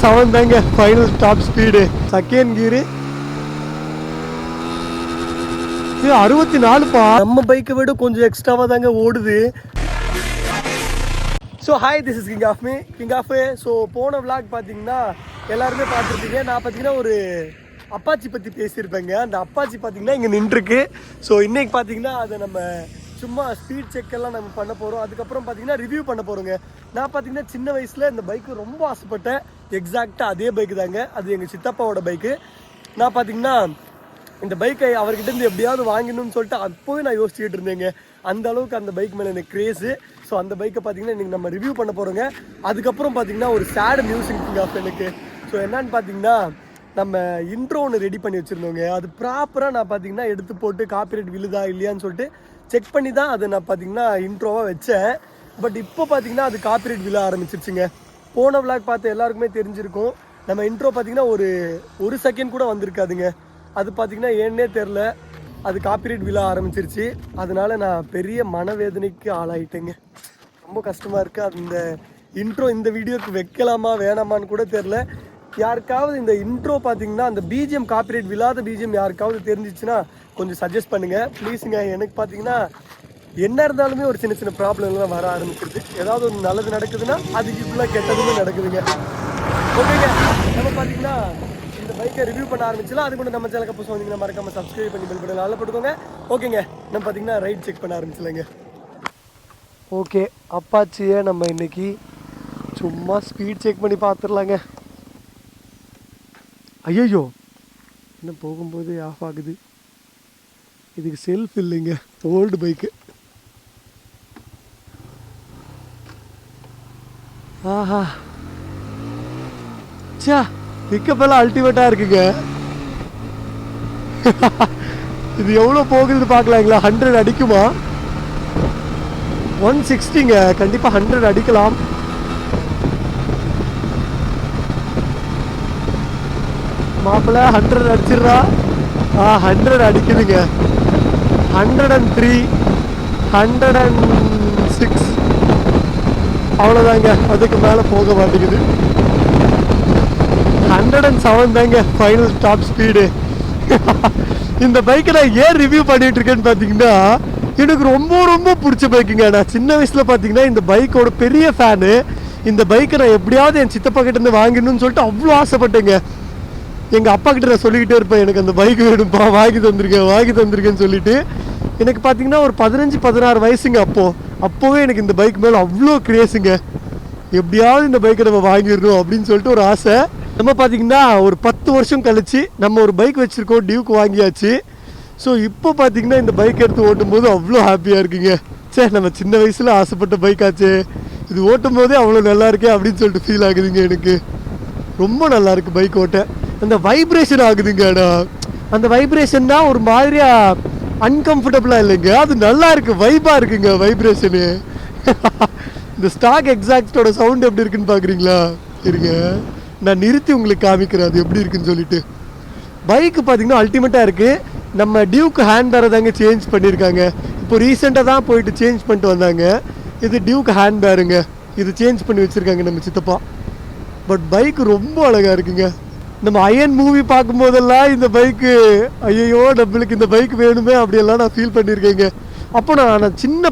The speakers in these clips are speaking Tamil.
7 தாங்க final top speed. Second gear 64பா. நம்ம பைக்கை விட கொஞ்சம் எக்ஸ்ட்ராவாக தாங்க ஓடுது. So hi, this is king of. So போன விளாக் பார்த்தீங்கன்னா எல்லாருமே பார்த்துருப்பீங்க. நான் பார்த்தீங்கன்னா ஒரு அப்பாச்சி பற்றி பேசியிருப்பேங்க. அந்த அப்பாச்சி பார்த்தீங்கன்னா இங்கே நின்றுருக்கு. ஸோ இன்றைக்கி பார்த்தீங்கன்னா அதை நம்ம சும்மா ஸ்பீட் செக்கெல்லாம் நம்ம பண்ண போகிறோம். அதுக்கப்புறம் பார்த்தீங்கன்னா ரிவ்யூ பண்ண போகிறோங்க. நான் பார்த்தீங்கன்னா சின்ன வயசில் இந்த பைக்கு ரொம்ப ஆசைப்பட்டேன். எக்ஸாக்டாக அதே பைக்கு தாங்க. அது எங்கள் சித்தப்பாவோட பைக்கு. நான் பார்த்தீங்கன்னா இந்த பைக்கை அவர்கிட்டருந்து எப்படியாவது வாங்கணும்னு சொல்லிட்டு அப்போவே நான் யோசிச்சுக்கிட்டு இருந்தேங்க. அந்த அளவுக்கு அந்த பைக் மேலே எனக்கு கிரேஸு. ஸோ அந்த பைக்கை பார்த்தீங்கன்னா இன்றைக்கி நம்ம ரிவ்யூ பண்ண போகிறோங்க. அதுக்கப்புறம் பார்த்தீங்கன்னா ஒரு சேட் மியூசிக் கிங் ஆஃப் எனக்கு. ஸோ என்னன்னு பார்த்தீங்கன்னா நம்ம இன்ட்ரோ ஒன்று ரெடி பண்ணி வச்சுருந்தோங்க. அது ப்ராப்பராக நான் பார்த்தீங்கன்னா எடுத்து போட்டு காப்பிரைட் விழுதா இல்லையான்னு சொல்லிட்டு செக் பண்ணி தான் அதை நான் பார்த்தீங்கன்னா இன்ட்ரோவாக வச்சேன். பட் இப்போ பார்த்தீங்கன்னா அது காப்பிரைட் விழ ஆரம்பிச்சிருச்சுங்க. போன விளாக் பார்த்து எல்லாருக்குமே தெரிஞ்சிருக்கும். நம்ம இன்ட்ரோ பார்த்தீங்கன்னா ஒரு செகண்ட் கூட வந்திருக்காதுங்க. அது பார்த்தீங்கன்னா ஏன்னே தெரில, அது காப்பிரைட் விழ ஆரம்பிச்சிருச்சு. அதனால நான் பெரிய மனவேதனைக்கு ஆளாயிட்டேங்க. ரொம்ப கஷ்டமாக இருக்குது. அந்த இன்ட்ரோ இந்த வீடியோக்கு வைக்கலாமா வேணாமான்னு கூட தெரில. யாருக்காவது இந்த இன்ட்ரோ பார்த்தீங்கன்னா அந்த பிஜிஎம் காப்பிரைட் விழாத பிஜிஎம் யாருக்காவது தெரிஞ்சிச்சுன்னா கொஞ்சம் சஜஸ்ட் பண்ணுங்கள் ப்ளீஸுங்க. எனக்கு பார்த்தீங்கன்னா என்ன இருந்தாலுமே ஒரு சின்ன சின்ன ப்ராப்ளம்லாம் வர ஆரம்பிச்சிருது. ஏதாவது ஒரு நல்லது நடக்குதுன்னா அதுக்கு ஃபுல்லாக கெட்டதுமே நடக்குதுங்க. ஓகேங்க, நம்ம பார்த்தீங்கன்னா இந்த பைக்கை ரிவ்யூ பண்ண ஆரம்பிச்சலாம். அது கூட நம்ம சேனலுக்கு புதுசாக வந்தீங்கன்னா மறக்காம சப்ஸ்கிரைப் பண்ணி பெல் பட்டன் ஆல்ல போட்டுக்கோங்க. ஓகேங்க, நம்ம பார்த்தீங்கன்னா ரைட் செக் பண்ண ஆரம்பிச்சலாங்க. ஓகே, அப்பாச்சியை நம்ம இன்னைக்கு சும்மா ஸ்பீட் செக் பண்ணி பார்த்துடலாங்க. ஐயோ, என்ன போகும்போது ஆஃப் ஆகுது. இதுக்கு செல்ஃப் இல்லைங்க, ஓல்டு பைக்கு. ஆஹா, சா பிக்கப் எல்லாம் அல்டிமேட்டாக இருக்குங்க. இது எவ்வளோ போகுதுன்னு பார்க்கலாங்களா? 100 அடிக்குமா? 160ங்க, கண்டிப்பாக 100 அடிக்கலாம். மாப்பிள்ள 100 அடிச்சிடுறா. 100 அடிக்குதுங்க. 103, 106 அவ்வளோதாங்க. அதுக்கு மேலே போக மாட்டேங்குது. 107 தாங்க ஃபைனல் டாப் ஸ்பீடு. இந்த பைக்கை நான் ஏன் ரிவ்யூ பண்ணிட்டு இருக்கேன்னு பார்த்தீங்கன்னா எனக்கு ரொம்ப ரொம்ப பிடிச்ச பைக்குங்க. நான் சின்ன வயசில் பார்த்தீங்கன்னா இந்த பைக்கோட பெரிய ஃபேனு. இந்த பைக்கை நான் எப்படியாவது என் சித்தப்பா கிட்டேருந்து வாங்கணும்னு சொல்லிட்டு அவ்வளோ ஆசைப்பட்டேங்க. எங்கள் அப்பா கிட்ட நான் சொல்லிக்கிட்டே இருப்பேன், எனக்கு அந்த பைக்கு வேணும்ப்பா, வாங்கி தந்திருக்கேன்னு சொல்லிட்டு. எனக்கு பார்த்தீங்கன்னா ஒரு 15-16 வயசுங்க. அப்போவே எனக்கு இந்த பைக் மேலே அவ்வளோ கிரேஸுங்க. எப்படியாவது இந்த பைக்கை நம்ம வாங்கிடணும் அப்படின்னு சொல்லிட்டு ஒரு ஆசை. நம்ம பார்த்தீங்கன்னா ஒரு 10 வருஷம் கழிச்சு நம்ம ஒரு பைக் வச்சுருக்கோம், டியூக் வாங்கியாச்சு. ஸோ இப்போ பார்த்தீங்கன்னா இந்த பைக் எடுத்து ஓட்டும் போது அவ்வளோ ஹாப்பியாக இருக்குங்க. சரி, நம்ம சின்ன வயசில் ஆசைப்பட்ட பைக் ஆச்சு, இது ஓட்டும் போதே அவ்வளோ நல்லா இருக்கே அப்படின்னு சொல்லிட்டு ஃபீல் ஆகுதுங்க. எனக்கு ரொம்ப நல்லா இருக்குது பைக் ஓட்ட. அந்த வைப்ரேஷன் ஆகுதுங்க. அந்த வைப்ரேஷன் தான் ஒரு மாதிரியா அன்கம்ஃபர்டபுளாக இல்லைங்க, அது நல்லா இருக்குது, வைப்பாக இருக்குங்க வைப்ரேஷனு. இந்த ஸ்டாக் எக்ஸாக்டோட சவுண்ட் எப்படி இருக்குன்னு பார்க்குறீங்களா? இருங்க, நான் நிறுத்தி உங்களுக்கு காமிக்கிறேன் அது எப்படி இருக்குன்னு சொல்லிட்டு. பைக்கு பார்த்தீங்கன்னா அல்டிமேட்டாக இருக்குது. நம்ம டியூக் ஹேண்ட் பேரை தாங்க சேஞ்ச் பண்ணியிருக்காங்க. இப்போ ரீசெண்டாக தான் போயிட்டு சேஞ்ச் பண்ணிட்டு வந்தாங்க. இது டியூக் ஹேண்ட் பேருங்க. இது சேஞ்ச் பண்ணி வச்சுருக்காங்க நம்ம சித்தப்பா. பட் பைக்கு ரொம்ப அழகாக இருக்குங்க. நம்ம அயன் மூவி பார்க்கும்போதெல்லாம் இந்த பைக்கு ஐயோ நம்மளுக்கு இந்த பைக் வேணுமே அப்படியெல்லாம் நான் ஃபீல் பண்ணியிருக்கேங்க. அப்போ நான் சின்ன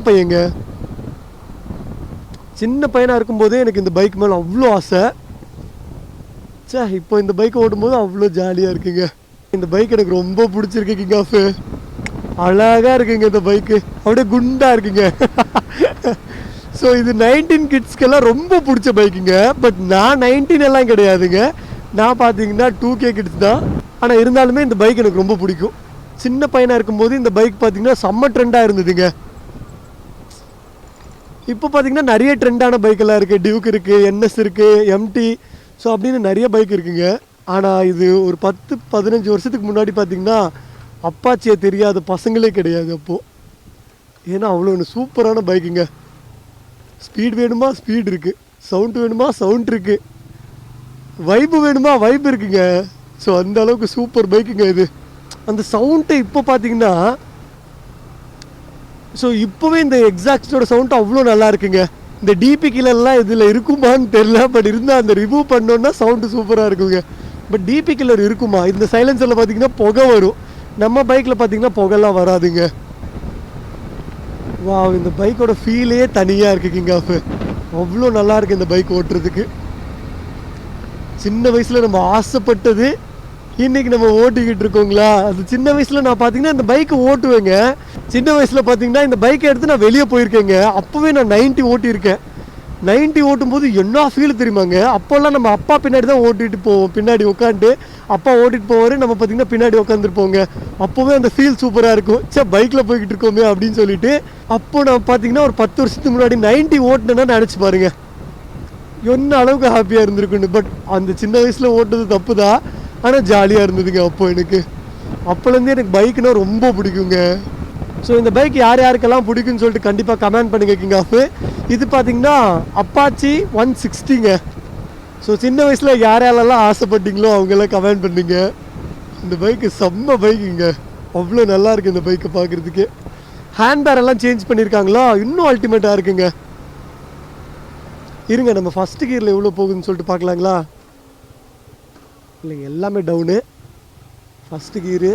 பையனாக இருக்கும்போதே எனக்கு இந்த பைக் மேலே அவ்வளோ ஆசை. சே, இப்போ இந்த பைக் ஓட்டும்போது அவ்வளோ ஜாலியாக இருக்குங்க. இந்த பைக் எனக்கு ரொம்ப பிடிச்சிருக்கு கிங் ஆஃப். அழகாக இருக்குங்க இந்த பைக்கு, அப்படியே குண்டாக இருக்குங்க. ஸோ இது 19 கிட்ஸ்க்கெல்லாம் ரொம்ப பிடிச்ச பைக்குங்க. பட் நான் 19 எல்லாம் கிடையாதுங்க. நான் பார்த்தீங்கன்னா 2K கிட்ஸ் தான். ஆனால் இருந்தாலுமே இந்த பைக் எனக்கு ரொம்ப பிடிக்கும். சின்ன பையனாக இருக்கும்போது இந்த பைக் பார்த்தீங்கன்னா செம்ம ட்ரெண்டாக இருந்ததுங்க. இப்போ பார்த்தீங்கன்னா நிறைய ட்ரெண்டான பைக்கெல்லாம் இருக்குது. டியூக் இருக்குது, NS இருக்குது, MT, ஸோ அப்படின்னு நிறைய பைக் இருக்குங்க. ஆனால் இது ஒரு 10-15 வருஷத்துக்கு முன்னாடி பார்த்தீங்கன்னா அப்பாச்சியை தெரியாத பசங்களே கிடையாது அப்போது. ஏன்னா அவ்வளோ ஒன்று சூப்பரான பைக்குங்க. ஸ்பீட் வேணுமா ஸ்பீட் இருக்குது, சவுண்ட் வேணுமா சவுண்ட் இருக்குது, வைப்பு வேணுமா வைப் இருக்குங்க. ஸோ அந்த அளவுக்கு சூப்பர் பைக்குங்க இது. அந்த சவுண்ட்டு இப்போ பார்த்தீங்கன்னா ஸோ இப்போவே இந்த எக்ஸாக்டோட சவுண்ட் அவ்வளோ நல்லா இருக்குங்க. இந்த டிபி கில்லர்லாம் இதில் இருக்குமான்னு தெரியல. பட் இருந்தால் அந்த ரிமூவ் பண்ணோன்னா சவுண்டு சூப்பராக இருக்குங்க. பட் டிபி கில்லர் இருக்குமா? இந்த சைலன்சரில் பார்த்தீங்கன்னா புகை வரும். நம்ம பைக்கில் பார்த்தீங்கன்னா புகைலாம் வராதுங்க. வா, இந்த பைக்கோட ஃபீலே தனியாக இருக்குது கிங் ஆஃப். அவ்வளோ நல்லா இருக்குது இந்த பைக் ஓட்டுறதுக்கு. சின்ன வயசில் நம்ம ஆசைப்பட்டது இன்றைக்கி நம்ம ஓட்டிக்கிட்டு இருக்கோங்களா. அது சின்ன வயசில் நான் பார்த்தீங்கன்னா இந்த பைக்கை ஓட்டுவேங்க. சின்ன வயசில் பார்த்தீங்கன்னா இந்த பைக்கை எடுத்து நான் வெளியே போயிருக்கேங்க. அப்போவே நான் 90 ஓட்டியிருக்கேன். 90 ஓட்டும்போது என்ன ஃபீல் தெரியுமாங்க. அப்போல்லாம் நம்ம அப்பா பின்னாடி தான் ஓட்டிகிட்டு போவோம். பின்னாடி உட்காந்துட்டு அப்பா ஓட்டிகிட்டு போவார், நம்ம பார்த்தீங்கன்னா பின்னாடி உட்காந்துருப்போங்க. அப்போவே அந்த ஃபீல் சூப்பராக இருக்கும். பைக்கில் போய்கிட்டு இருக்கோமே அப்படின்னு சொல்லிட்டு. அப்போ நான் பார்த்தீங்கன்னா ஒரு 10 வருஷத்துக்கு முன்னாடி 90 ஓட்டினேன்னா நினச்சி பாருங்க என்ன அளவுக்கு ஹாப்பியாக இருந்திருக்குன்னு. பட் அந்த சின்ன வயசில் ஓட்டுறது தப்பு தான், ஆனால் ஜாலியாக இருந்ததுங்க அப்போ எனக்கு. அப்போலேருந்தே எனக்கு பைக்குன்னா ரொம்ப பிடிக்குங்க. ஸோ இந்த பைக் யார் யாருக்கெல்லாம் பிடிக்குன்னு சொல்லிட்டு கண்டிப்பாக கமெண்ட் பண்ணுங்க கிங் ஆஃப். இது பார்த்தீங்கன்னா அப்பாச்சி 160ங்க. ஸோ சின்ன வயசில் யார் யாரெல்லாம் ஆசைப்பட்டீங்களோ அவங்கெல்லாம் கமெண்ட் பண்ணுங்க. இந்த பைக்கு செம்ம பைக்குங்க. அவ்வளோ நல்லா இருக்குது இந்த பைக்கை பார்க்குறதுக்கு. ஹேண்ட்பேர் எல்லாம் சேஞ்ச் பண்ணியிருக்காங்களா, இன்னும் அல்டிமேட்டாக இருக்குங்க. இருங்க நம்ம ஃபஸ்ட்டு கியரில் எவ்வளோ போகுதுன்னு சொல்லிட்டு பார்க்கலாங்களா. இல்லைங்க எல்லாமே டவுனு. ஃபஸ்ட்டு கியரு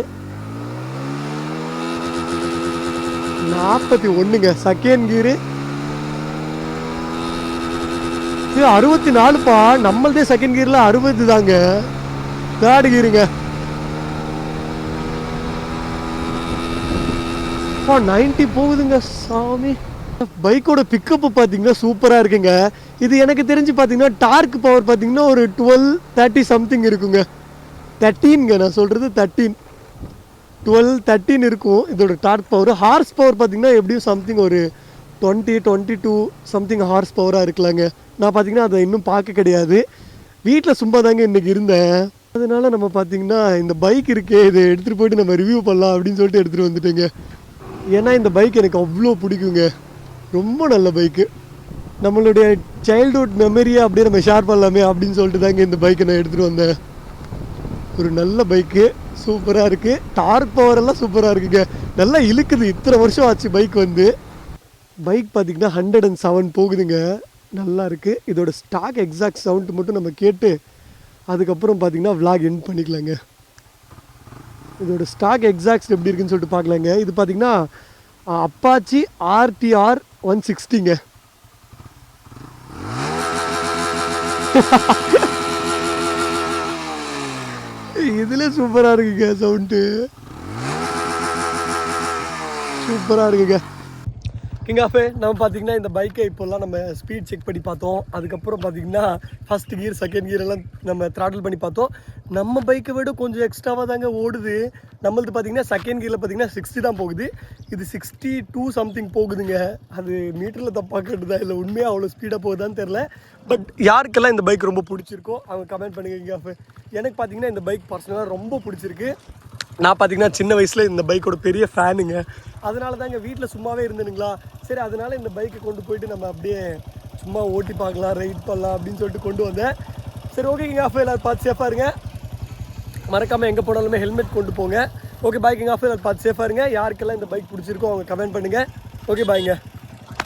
41ங்க. செகண்ட் கியரு 64பா. நம்மளதே செகண்ட் கியரில் 60 தாங்க. தேர்ட் கியருங்க 90 போகுதுங்க சாமி. பைக்கோட பிக்கப்பு பார்த்தீங்கன்னா சூப்பராக இருக்குங்க. இது எனக்கு தெரிஞ்சு பார்த்தீங்கன்னா டார்க் பவர் பார்த்தீங்கன்னா ஒரு 12-30 சம்திங் இருக்குங்க. 13ங்க நான் சொல்கிறது 12-13 இருக்கும் இதோட டார்க் பவர். ஹார்ஸ் பவர் பார்த்தீங்கன்னா எப்படியும் சம்திங் ஒரு 20-22 சம்திங் ஹார்ஸ் பவராக இருக்கலாங்க. நான் பார்த்தீங்கன்னா அதை இன்னும் பார்க்க கிடையாது. வீட்டில் சும்மா தாங்க இன்றைக்கி இருந்தேன். அதனால நம்ம பார்த்தீங்கன்னா இந்த பைக் இருக்கே இதை எடுத்துகிட்டு போய்ட்டு நம்ம ரிவ்யூ பண்ணலாம் அப்படின்னு சொல்லிட்டு எடுத்துகிட்டு வந்துட்டேங்க. ஏன்னா இந்த பைக் எனக்கு அவ்வளோ பிடிக்குங்க. ரொம்ப நல்ல பைக்கு. நம்மளுடைய சைல்டுஹுட் மெமரியை அப்படியே நம்ம ஷேர் பண்ணலாமே அப்படின்னு சொல்லிட்டு தாங்க இந்த பைக்கை நான் எடுத்துகிட்டு வந்தேன். ஒரு நல்ல பைக்கு, சூப்பராக இருக்குது. டார்க் பவர் எல்லாம் சூப்பராக இருக்குங்க. நல்லா இழுக்குது. இத்தனை வருஷம் ஆச்சு பைக் வந்து. பைக் பார்த்திங்கன்னா 107 போகுதுங்க. நல்லா இருக்குது. இதோட ஸ்டாக் எக்ஸாக்ட் சவுண்ட் மட்டும் நம்ம கேட்டு அதுக்கப்புறம் பார்த்திங்கன்னா விளாக் எண்ட் பண்ணிக்கலாங்க. இதோட ஸ்டாக் எக்ஸாக்ட் எப்படி இருக்குன்னு சொல்லிட்டு பார்க்கலாங்க. இது பார்த்திங்கன்னா அப்பாச்சி RTR 160ங்க. இதுல சூப்பராக இருக்குங்க. சவுண்டு சூப்பராக இருக்குங்க. கிங் ஆஃப் நம்ம பார்த்தீங்கன்னா இந்த பைக்கை இப்போல்லாம் நம்ம ஸ்பீட் செக் பண்ணி பார்த்தோம். அதுக்கப்புறம் பார்த்தீங்கன்னா ஃபஸ்ட் கியர் செகண்ட் கியர் எல்லாம் நம்ம த்ராட்டில் பண்ணி பார்த்தோம். நம்ம பைக்கை விட கொஞ்சம் எக்ஸ்ட்ராவாக தாங்க ஓடுது. நம்மளது பார்த்தீங்கன்னா செகண்ட் கியரில் பார்த்தீங்கன்னா 60 தான் போகுது. இது 62 சம்திங் போகுதுங்க. அது மீட்டரில் தப்பாக கேட்டுதா இல்லை உண்மையாக அவ்வளோ ஸ்பீடாக போகுதான்னு தெரில. பட் யாருக்கெல்லாம் இந்த பைக் ரொம்ப பிடிச்சிருக்கோ அவங்க கமெண்ட் பண்ணுங்க கிங் ஆஃப். எனக்கு பார்த்தீங்கன்னா இந்த பைக் பர்சனலாக ரொம்ப பிடிச்சிருக்கு. நான் பார்த்தீங்கன்னா சின்ன வயசில் இந்த பைக்கோட பெரிய ஃபேனுங்க. அதனால தாங்க வீட்டில் சும்மாவே இருந்தேனுங்களா. சரி அதனால் இந்த பைக்கை கொண்டு போயிட்டு நம்ம அப்படியே சும்மா ஓட்டி பார்க்கலாம், ரைட் பண்ணலாம் அப்படின்னு சொல்லிட்டு கொண்டு வந்தேன். சரி ஓகே கிங் ஆஃப், எல்லாரும் பார்த்து சேஃபாக இருங்க. மறக்காமல் எங்கே போனாலுமே ஹெல்மெட் கொண்டு போங்க. ஓகே பாய் கிங் ஆஃப், எல்லாரும் பார்த்து சேஃபாக இருங்க. யாருக்கெல்லாம் இந்த பைக் பிடிச்சிருக்கோ அவங்க கமெண்ட் பண்ணுங்கள். ஓகே பாய்ங்க.